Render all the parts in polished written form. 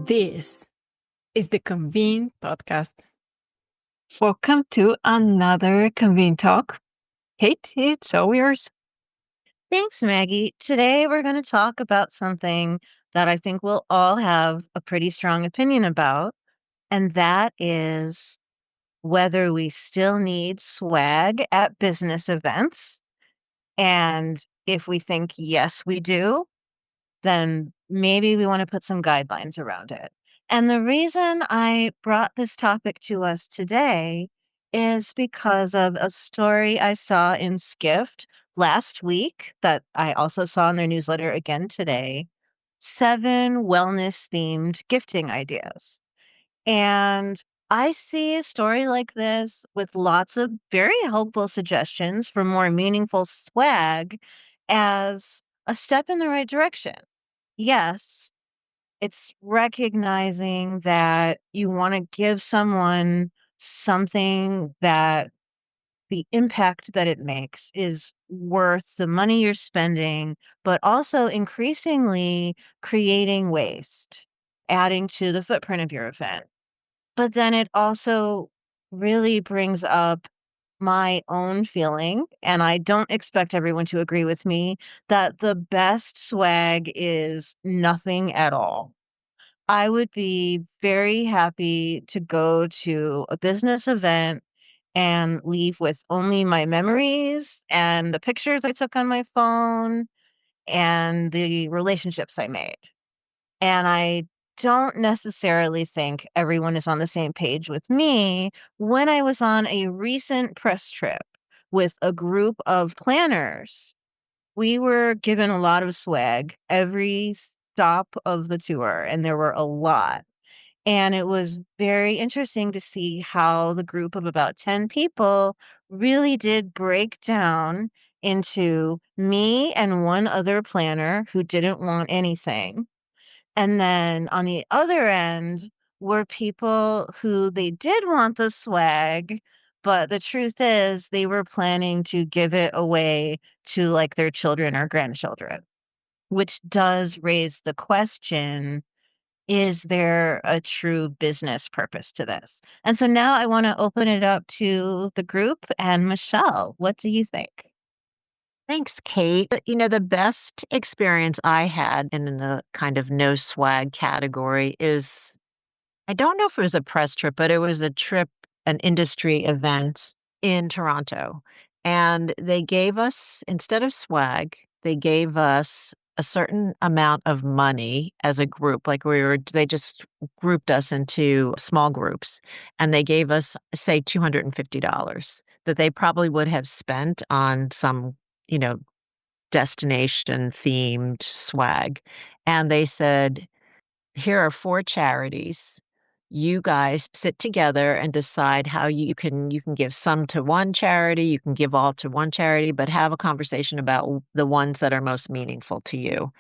This is the Convene podcast. Welcome to another Convene Talk. Kate, it's all yours. Thanks, Maggie. Today we're going to talk about something that I think we'll all have a pretty strong opinion about, and that is whether we still need swag at business events. And if we think yes, we do, then maybe we want to put some guidelines around it. And the reason I brought this topic to us today is because of a story I saw in Skift last week that I also saw in their newsletter again today. 7 wellness themed gifting ideas. And I see a story like this with lots of very helpful suggestions for more meaningful swag as a step in the right direction. Yes, it's recognizing that you want to give someone something that the impact that it makes is worth the money you're spending, but also increasingly creating waste, adding to the footprint of your event. But then it also really brings up my own feeling, and I don't expect everyone to agree with me, that the best swag is nothing at all. I would be very happy to go to a business event and leave with only my memories and the pictures I took on my phone and the relationships I made. And I don't necessarily think everyone is on the same page with me. When I was on a recent press trip with a group of planners, we were given a lot of swag every stop of the tour, and there were a lot. And it was very interesting to see how the group of about 10 people really did break down into me and one other planner who didn't want anything. And then on the other end were people who they did want the swag, but the truth is they were planning to give it away to like their children or grandchildren, which does raise the question, is there a true business purpose to this? And so now I want to open it up to the group. And Michelle, what do you think? Thanks, Kate. The best experience I had in the kind of no swag category is I don't know if it was a press trip, but it was a trip, an industry event in Toronto. And they gave us, instead of swag, they gave us a certain amount of money as a group. They just grouped us into small groups and they gave us, say, $250 that they probably would have spent on some, you know, destination themed swag. And they said, here are 4 charities. You guys sit together and decide how you can give some to one charity, you can give all to one charity, but have a conversation about the ones that are most meaningful to you.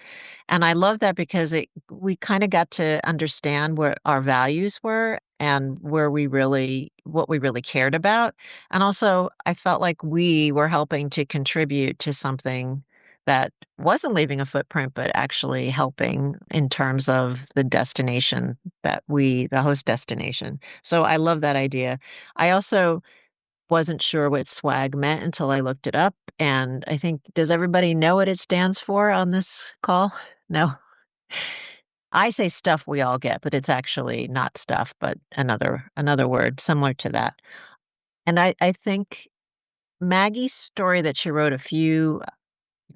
And I love that because we kind of got to understand where our values were and what we really cared about. And also I felt like we were helping to contribute to something that wasn't leaving a footprint, but actually helping in terms of the destination the host destination. So I love that idea. I also wasn't sure what swag meant until I looked it up. And I think, does everybody know what it stands for on this call? No. I say stuff we all get, but it's actually not stuff, but another word similar to that. And I think Maggie's story that she wrote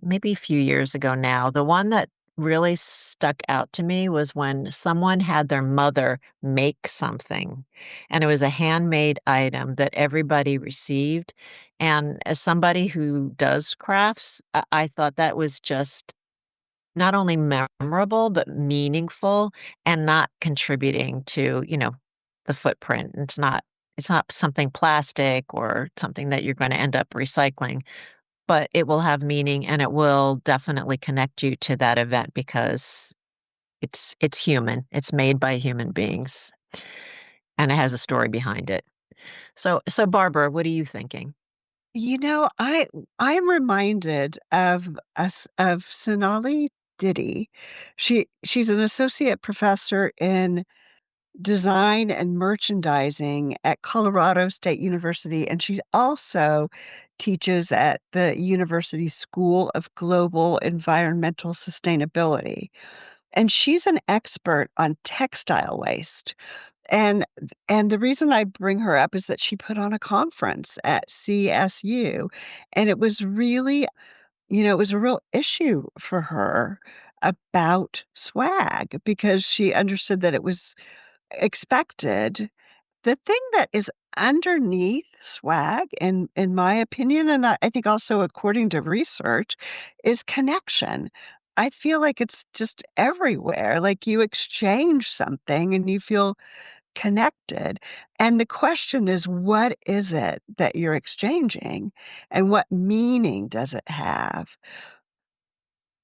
maybe a few years ago now, the one that really stuck out to me was when someone had their mother make something, and it was a handmade item that everybody received. And as somebody who does crafts, I thought that was just not only memorable, but meaningful and not contributing to, the footprint. It's not something plastic or something that you're going to end up recycling, but it will have meaning and it will definitely connect you to that event because it's human. It's made by human beings and it has a story behind it. So Barbara, what are you thinking? I'm reminded of Sonali Diddy. She's an associate professor in design and merchandising at Colorado State University, and she also teaches at the University School of Global Environmental Sustainability. And she's an expert on textile waste. And and the reason I bring her up is that she put on a conference at CSU, and it was really, it was a real issue for her about swag because she understood that it was expected. The thing that is underneath swag, in my opinion, and I think also according to research, is connection. I feel like it's just everywhere. Like you exchange something and you feel connected. And the question is, what is it that you're exchanging? And what meaning does it have?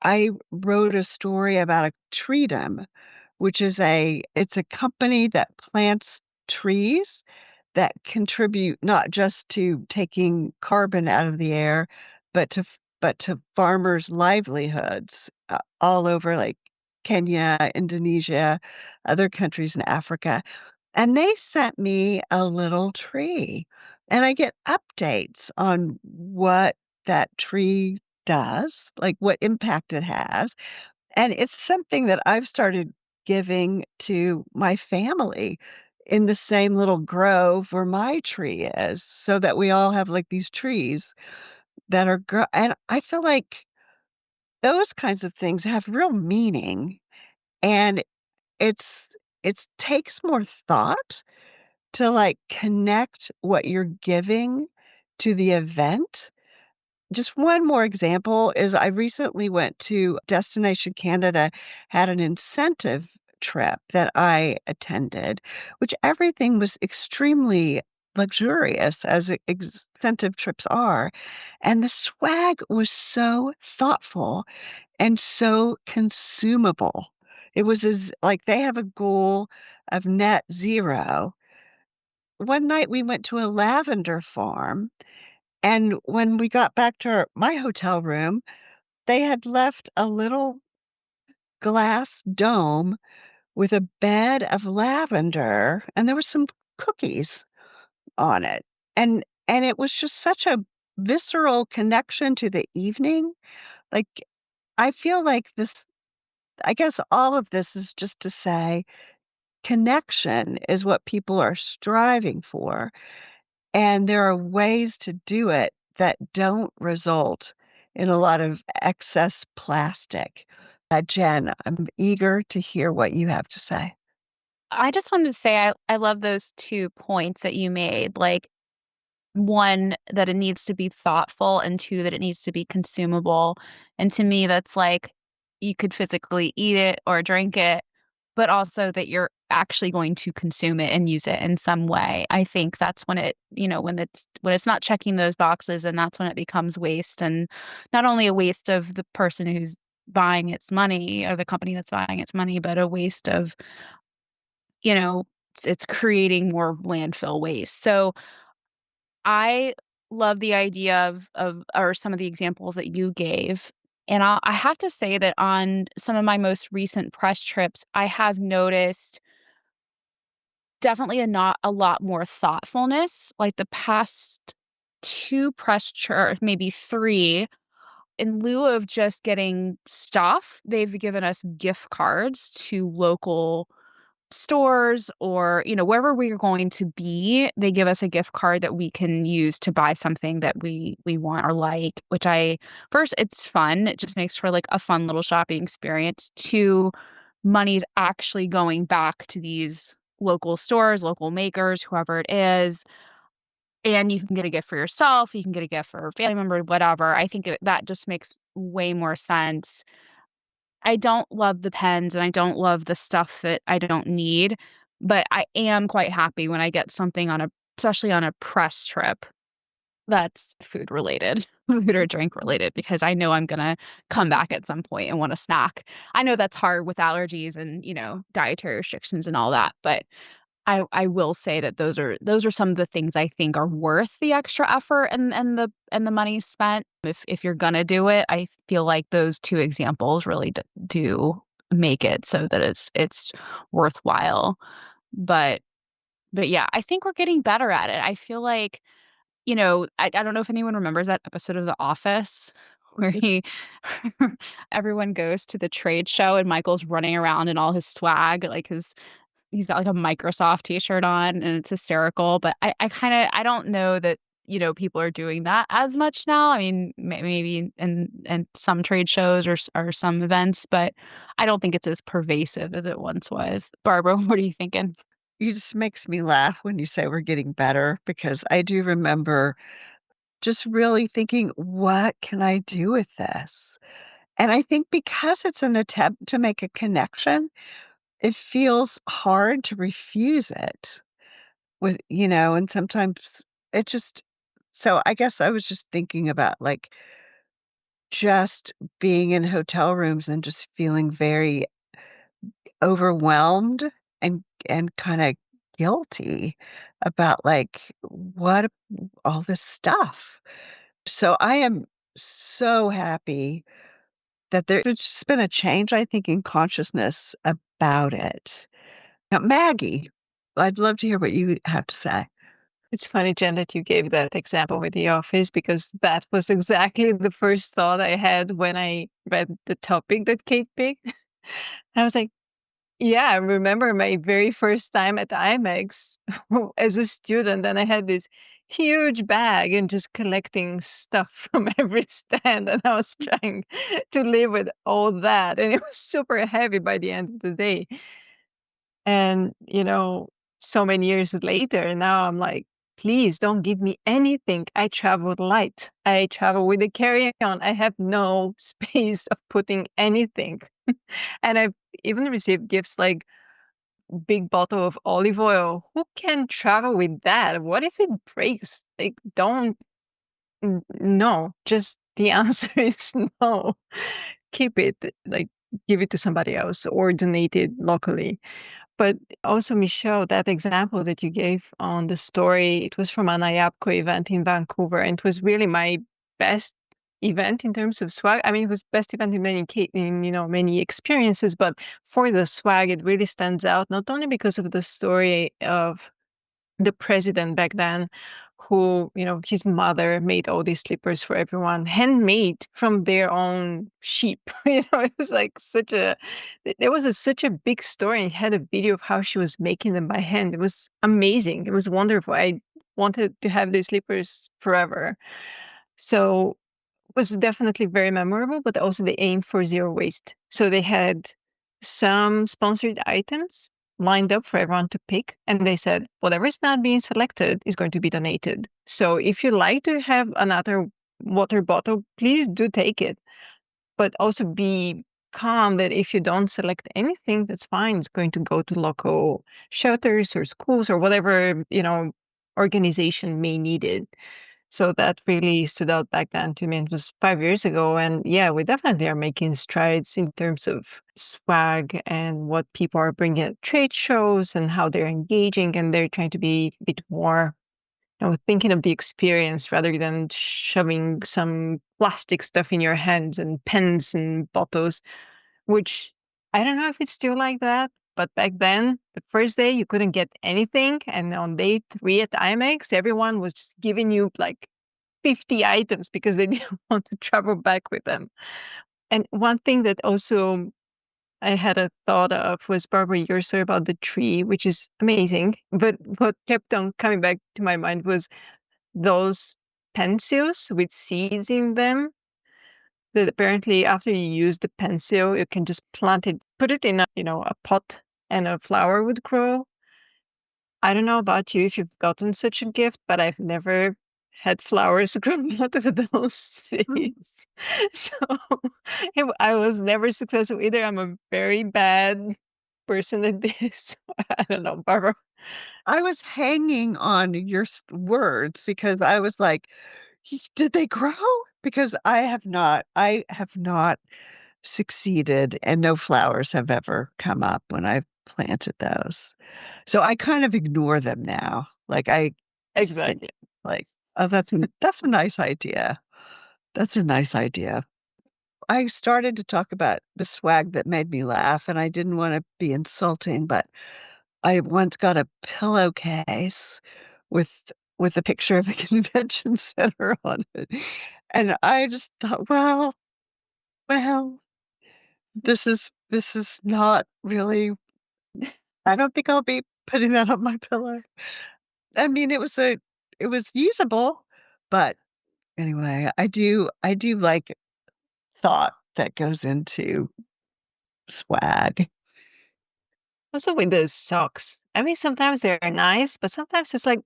I wrote a story about a Treedom, which is it's a company that plants trees that contribute not just to taking carbon out of the air, but to farmers' livelihoods all over like Kenya, Indonesia, other countries in Africa. And they sent me a little tree, and I get updates on what that tree does, like what impact it has. And it's something that I've started giving to my family in the same little grove where my tree is, so that we all have like these trees that are and I feel like those kinds of things have real meaning, and it's it takes more thought to, like, connect what you're giving to the event. Just one more example is I recently went to Destination Canada, had an incentive trip that I attended, which everything was extremely luxurious as incentive trips are, and the swag was so thoughtful and so consumable. It was as like, they have a goal of net zero. One night we went to a lavender farm, and when we got back to my hotel room, they had left a little glass dome with a bed of lavender, and there was some cookies on it. And it was just such a visceral connection to the evening. Like, I feel like I guess all of this is just to say connection is what people are striving for. And there are ways to do it that don't result in a lot of excess plastic. Jen, I'm eager to hear what you have to say. I just wanted to say I love those 2 points that you made, like, 1, that it needs to be thoughtful, and 2, that it needs to be consumable, and to me, that's like, you could physically eat it or drink it, but also that you're actually going to consume it and use it in some way. I think that's when when it's not checking those boxes, and that's when it becomes waste, and not only a waste of the person who's buying its money or the company that's buying its money, but a waste of you know, it's creating more landfill waste. So I love the idea of or some of the examples that you gave. And I have to say that on some of my most recent press trips, I have noticed definitely not a lot more thoughtfulness. Like the past 2 press trips, maybe 3, in lieu of just getting stuff, they've given us gift cards to local stores or, wherever we're going to be, they give us a gift card that we can use to buy something that we want or like, which first, it's fun. It just makes for like a fun little shopping experience. 2, money's actually going back to these local stores, local makers, whoever it is. And you can get a gift for yourself. You can get a gift for a family member, whatever. I think that just makes way more sense. I don't love the pens and I don't love the stuff that I don't need, but I am quite happy when I get something especially on a press trip that's food related, food or drink related, because I know I'm gonna come back at some point and want a snack. I know that's hard with allergies and, dietary restrictions and all that, but I will say that those are some of the things I think are worth the extra effort and the money spent. If you're gonna do it, I feel like those two examples really do make it so that it's worthwhile. But yeah, I think we're getting better at it. I feel like, I don't know if anyone remembers that episode of The Office where everyone goes to the trade show and Michael's running around in all his swag, like he's got like a Microsoft t-shirt on and it's hysterical. But I don't know that, people are doing that as much now. I mean, maybe in some trade shows or some events, but I don't think it's as pervasive as it once was. Barbara, what are you thinking? You just makes me laugh when you say we're getting better because I do remember just really thinking, "What can I do with this?" And I think because it's an attempt to make a connection, it feels hard to refuse it and sometimes it just so I guess I was just thinking about, like, just being in hotel rooms and just feeling very overwhelmed and kinda guilty about, like, what all this stuff. So I am so happy that there's just been a change, I think, in consciousness about it. Now, Maggie, I'd love to hear what you have to say. It's funny, Jen, that you gave that example with the office because that was exactly the first thought I had when I read the topic that Kate picked. I was like, yeah, I remember my very first time at IMAX as a student, and I had this huge bag and just collecting stuff from every stand, and I was trying to live with all that, and it was super heavy by the end of the day. And, so many years later, now I'm like, please don't give me anything. I travel light. I travel with a carry-on. I have no space of putting anything. And I've even received gifts like big bottle of olive oil. Who can travel with that? What if it breaks? Like, don't, no, just the answer is no. Keep it, like, give it to somebody else or donate it locally. But also, Michelle, that example that you gave on the story, it was from an IAPCO event in Vancouver, and it was really my best event in terms of swag. I mean, it was best event in many experiences, but for the swag, it really stands out, not only because of the story of the president back then, who, his mother made all these slippers for everyone, handmade from their own sheep. It was like there was such a big story. And it had a video of how she was making them by hand. It was amazing. It was wonderful. I wanted to have these slippers forever. So was definitely very memorable, but also they aimed for zero waste. So they had some sponsored items lined up for everyone to pick. And they said, whatever is not being selected is going to be donated. So if you like to have another water bottle, please do take it. But also be calm that if you don't select anything, that's fine. It's going to go to local shelters or schools or whatever, organization may need it. So that really stood out back then to me. It was 5 years ago. And yeah, we definitely are making strides in terms of swag and what people are bringing at trade shows and how they're engaging. And they're trying to be a bit more, thinking of the experience rather than shoving some plastic stuff in your hands and pens and bottles, which I don't know if it's still like that. But back then, the first day you couldn't get anything. And on day 3 at IMAX, everyone was just giving you like 50 items because they didn't want to travel back with them. And one thing that also I had a thought of was, Barbara, your story about the tree, which is amazing. But what kept on coming back to my mind was those pencils with seeds in them that apparently after you use the pencil, you can just plant it, put it in a pot and a flower would grow. I don't know about you if you've gotten such a gift, but I've never had flowers grow out of those seeds. So I was never successful either. I'm a very bad person at this. I don't know, Barbara. I was hanging on your words because I was like, Did they grow?" Because I have not succeeded, and no flowers have ever come up when I've planted those. So I kind of ignore them now. Like, I just think, Exactly. like, "Oh, that's a nice idea. That's a nice idea." I started to talk about the swag that made me laugh, and I didn't wanna be insulting, but I once got a pillowcase with a picture of a convention center on it, and I just thought, well, this is not really I don't think I'll be putting that on my pillow. I mean, it was usable, but anyway, I do like thought that goes into swag. Also with the socks. I mean, sometimes they're nice, but sometimes it's like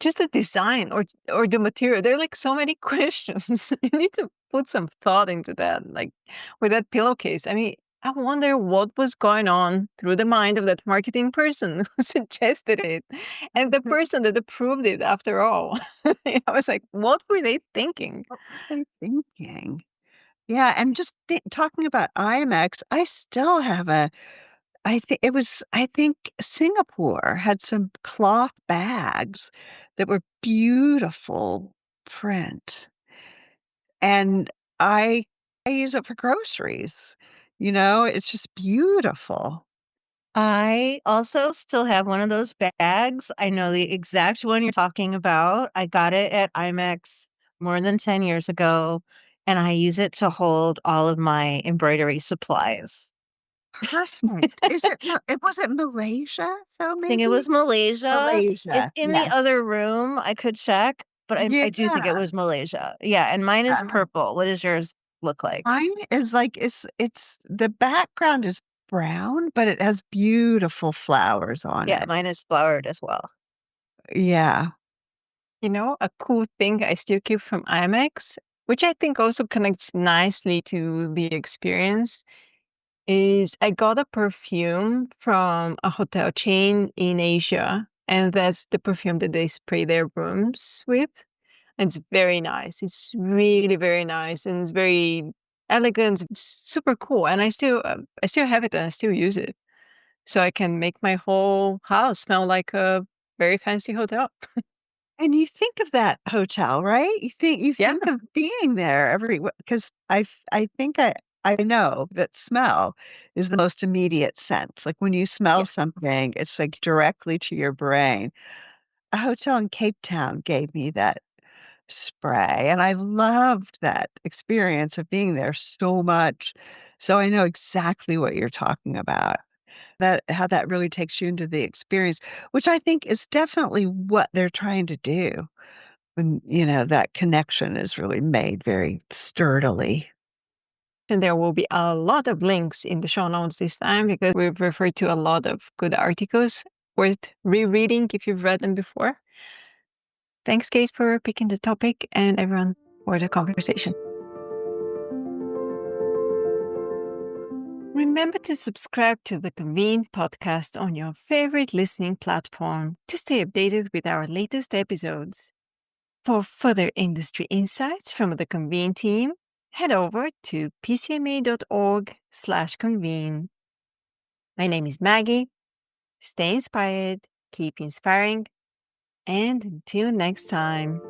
just the design or the material. There are like so many questions. You need to put some thought into that. Like with that pillowcase. I mean, I wonder what was going on through the mind of that marketing person who suggested it and the person that approved it after all. I was like, what were they thinking? What were they thinking? Yeah, and just talking about IMAX, I still have a I think Singapore had some cloth bags that were beautiful print, and I I use it for groceries, it's just beautiful. I also still have one of those bags. I know the exact one you're talking about. I got it at IMAX more than 10 years ago, and I use it to hold all of my embroidery supplies. Perfect. Is it Ma it was it Malaysia, though, I think it maybe? was Malaysia. It's Malaysia, in the yes. other room. I could check, but I do think it Yeah. was Malaysia. Yeah, and mine is Uh, purple. What does yours look like? mine is like it's the background is brown, but it has beautiful flowers on Yeah, it. mine is flowered as well. Yeah. You know, a cool thing I still keep from IMAX, which I think also connects nicely to the experience, is I got a perfume from a hotel chain in Asia, and that's the perfume that they spray their rooms with. And it's very nice. It's really very nice, and it's very elegant. It's super cool, and I still have it, and I still use it, so I can make my whole house smell like a very fancy hotel. And you think of that hotel, right? You Yeah, think of being there every because I think I know that smell is the most immediate sense. Like, when you yeah. smell something, it's, like, directly to your brain. A hotel in Cape Town gave me that spray, and I loved that experience of being there so much. So I know exactly what you're talking about. That how that really takes you into the experience, which I think is definitely what they're trying to do. And, that connection is really made very sturdily. And there will be a lot of links in the show notes this time because we've referred to a lot of good articles worth rereading if you've read them before. Thanks, Kate, for picking the topic and everyone for the conversation. Remember to subscribe to the Convene podcast on your favorite listening platform to stay updated with our latest episodes. For further industry insights from the Convene team, head over to pcma.org/convene. My name is Maggie. Stay inspired, keep inspiring, and until next time.